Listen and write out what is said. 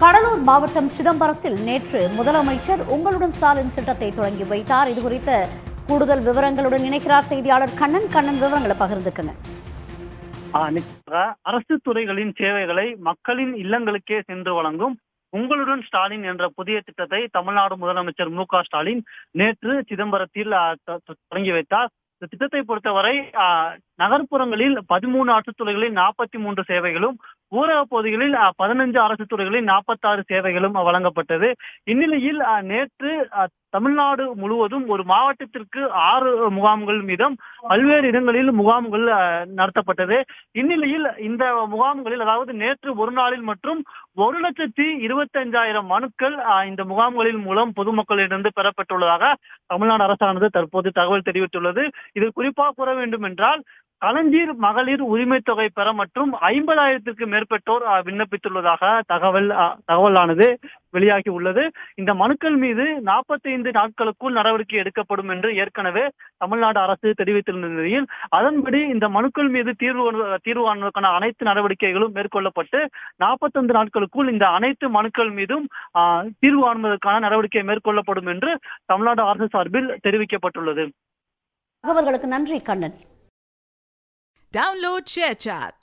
கடலூர் மாவட்டம் சிதம்பரத்தில் நேற்று முதலமைச்சர் உங்களுடன் ஸ்டாலின் திட்டத்தை தொடங்கி வைத்தார். இதுகுறித்த கூடுதல் விவரங்களுடன் இணைக்கிறார் செய்தியாளர் கண்ணன் விவரங்களை பகிர்ந்துக்கங்க. அரசு துறைகளின் சேவைகளை மக்களின் இல்லங்களுக்கே சென்று வழங்கும் உங்களுடன் ஸ்டாலின் என்ற புதிய திட்டத்தை தமிழ்நாடு முதலமைச்சர் மு.க. ஸ்டாலின் நேற்று சிதம்பரத்தில் தொடங்கி வைத்தார். இந்த திட்டத்தை பொறுத்தவரை நகர்ப்புறங்களில் 13 அரசு துறைகளில் 43 சேவைகளும், ஊரக பகுதிகளில் 15 அரசு துறைகளில் 46 சேவைகளும் வழங்கப்பட்டது. இந்நிலையில் நேற்று தமிழ்நாடு முழுவதும் ஒரு மாவட்டத்திற்கு 6 முகாம்கள் மீதும் பல்வேறு இடங்களில் முகாம்கள் நடத்தப்பட்டது. இந்நிலையில் இந்த முகாம்களில், அதாவது நேற்று ஒரு நாளில் மற்றும் 1,25,000 மனுக்கள் இந்த முகாம்களின் மூலம் பொதுமக்களிடமிருந்து பெறப்பட்டுள்ளதாக தமிழ்நாடு அரசானது தற்போது தகவல் தெரிவித்துள்ளது. இதில் குறிப்பாக கூற வேண்டும் என்றால், களஞ்சீர் மகளிர் உரிமை தொகை பெற மற்றும் 50,000க்கு மேற்பட்டோர் விண்ணப்பித்துள்ளதாக தகவலானது வெளியாகி உள்ளது. இந்த மனுக்கள் மீது 45 நாட்களுக்குள் நடவடிக்கை எடுக்கப்படும் என்று ஏற்கனவே தமிழ்நாடு அரசு தெரிவித்திருந்த நிலையில், அதன்படி இந்த மனுக்கள் மீது தீர்வு காண்பதற்கான அனைத்து நடவடிக்கைகளும் மேற்கொள்ளப்பட்டு 45 நாட்களுக்குள் இந்த அனைத்து மனுக்கள் மீதும் தீர்வு காண்பதற்கான நடவடிக்கை மேற்கொள்ளப்படும் என்று தமிழ்நாடு அரசு சார்பில் தெரிவிக்கப்பட்டுள்ளது. தகவல்களுக்கு நன்றி கண்ணன். Download ShareChat.